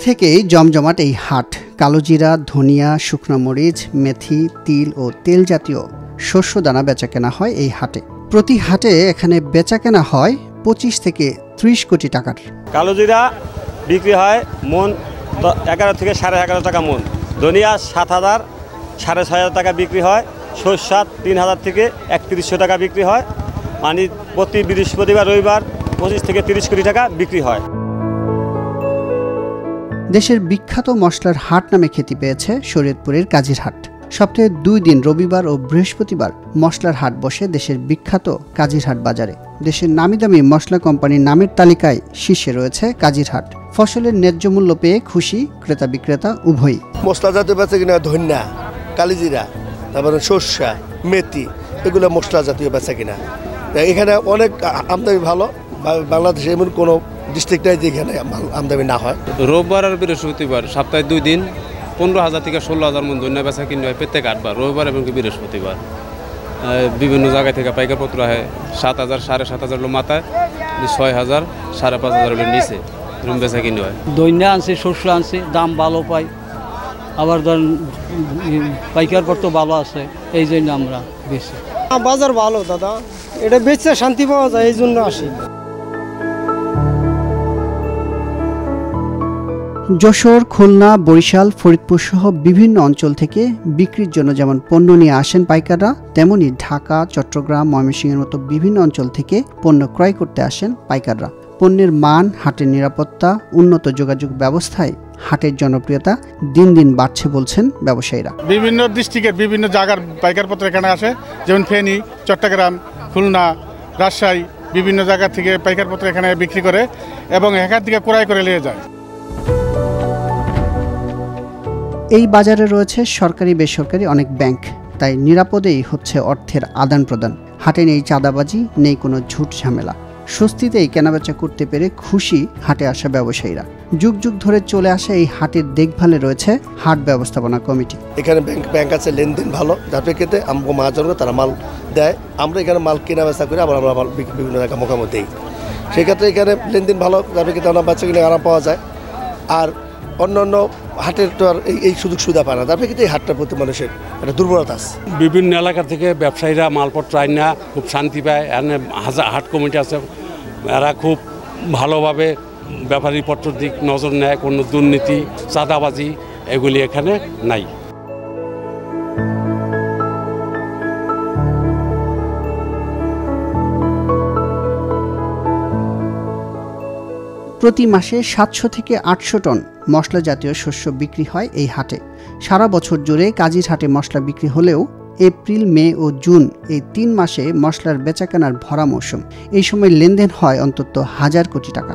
থেকেই জমজমাট এই হাট। কালোজিরা, ধনিয়া, শুকনো মরিচ, মেথি, তিল ও তেল জাতীয় শস্য দানা বেচাকেনা হয় এই হাটে। প্রতি হাটে এখানে বেচাকেনা হয় 25 থেকে 30 কোটি টাকার। কালোজিরা বিক্রি হয় মন 11 থেকে 11.5 টাকা মন। ধনিয়া 7,000 6,500 টাকা বিক্রি হয়। সরষা 3,000 থেকে 3100 টাকা বিক্রি হয়। মানে প্রতি বৃহস্পতিবার রবিবার 25 থেকে 30 কোটি টাকা বিক্রি হয়। দেশের বিখ্যাত মশলার হাট নামে খ্যাতি পেয়েছে শরীয়তপুরের কাজির হাট। সপ্তাহে 2 দিন রবিবার ও বৃহস্পতিবার মশলার হাট বসে দেশের বিখ্যাত কাজির হাট বাজারে। দেশের নামিদামি মশলা কোম্পানির নামের তালিকায় শীর্ষে রয়েছে কাজির হাট। ফসলের ন্যায্য মূল্য পেয়ে খুশি ক্রেতা বিক্রেতা উভয়ই। মশলা জাতীয় বেচা কিনা ধনিয়া, কালিজিরা, তারপরে সরষা, মেথি, এগুলো মশলা জাতীয় বেচা কিনা। এখানে অনেক আমদানি ভালো। বাংলাদেশে এমন কোনো ডিস্ট্রিক্ট নাই যেখানে আমদানি না হয়। রোববার আর বৃহস্পতিবার সপ্তাহে 2 দিন 15,000 থেকে 16,000 মন ধনিয়া বেচা কিনা হয় প্রত্যেক হাটবার, রবিবার এবং বৃহস্পতিবার। বিভিন্ন জায়গা থেকে পাইকারপত্র হয় 7,000 7,500 হলো মাথায়, 6,000 5,500 হলো নিচে এরকম বেচা কিনা হয়। ধনিয়া আনছে, শস্য আনছে, দাম ভালো পাই, আবার ধরেন পাইকারপত্র ভালো আছে, এই জন্য আমরা বেশি। বাজার ভালো দাদা, এটা বেচে শান্তি পাওয়া যায়, এই জন্য আসি। যশোর, খুলনা, বরিশাল, ফরিদপুর সহ বিভিন্ন অঞ্চল থেকে বিক্রির জন্য যেমন পণ্য নিয়ে আসেন পাইকাররা, তেমনি ঢাকা, চট্টগ্রাম, ময়মনসিংহের মতো বিভিন্ন অঞ্চল থেকে পণ্য ক্রয় করতে আসেন পাইকাররা। পণ্যের মান, হাটের নিরাপত্তা, উন্নত যোগাযোগ ব্যবস্থায় হাটের জনপ্রিয়তা দিন দিন বাড়ছে বলছেন ব্যবসায়ীরা। বিভিন্ন ডিস্ট্রিক্টের বিভিন্ন জায়গার পাইকারপত্র এখানে আসে, যেমন ফেনী, চট্টগ্রাম, খুলনা, রাজশাহী, বিভিন্ন জায়গা থেকে পাইকারপত্র এখানে বিক্রি করে এবং এখান থেকে ক্রয় করে নিয়ে যায়। এই বাজারে রয়েছে সরকারি বেসরকারি অনেক ব্যাংক, তাই নিরাপদেই হচ্ছে অর্থের আদান প্রদান। হাটে নেই চাঁদাবাজি, নেই কোনো ঝুট ঝামেলা। স্বস্তিতেই কেনাবেচা করতে পেরে খুশি হাটে আসা ব্যবসায়ীরা। যুগ যুগ ধরে চলে আসা এই হাটের দেখভালে রয়েছে হাট ব্যবস্থাপনা কমিটি। এখানে ব্যাংক আছে, লেনদেন ভালো, যার প্রেক্ষিতে আমাকে মহাজনরা তারা মাল দেয়, আমরা এখানে মাল কেনা বেচা করি, আবার আমরা মাল বিভিন্ন জায়গায় মোকামো দিই। সেক্ষেত্রে এখানে লেনদেন ভালো, যার প্রেক্ষিতে আমরা বেচা কিনে আরাম পাওয়া যায়। আর অন্যান্য হাটের তো আর এই সুযোগ সুবিধা পায় না, তার প্রেক্ষিতে এই হাটটার প্রতি মানুষের একটা দুর্বলতা আছে। বিভিন্ন এলাকা থেকে ব্যবসায়ীরা মালপত্র আইনা খুব শান্তি পায়। এখানে হাট কমিটি আছে, এরা খুব ভালোভাবে ব্যাপারীপত্র দিক নজর নেয়। কোনো দুর্নীতি, চাঁদাবাজি এগুলি এখানে নাই। প্রতি মাসে 700 থেকে 800 টন মশলা জাতীয় শস্য বিক্রি হয় এই হাটে। সারা বছর জুড়ে কাজির হাটে মশলা বিক্রি হলেও এপ্রিল, মে ও জুন এই 3 মাসে মশলার বেচাকেনার ভরা মৌসুম। এই সময় লেনদেন হয় অন্তত 1000 কোটি টাকা।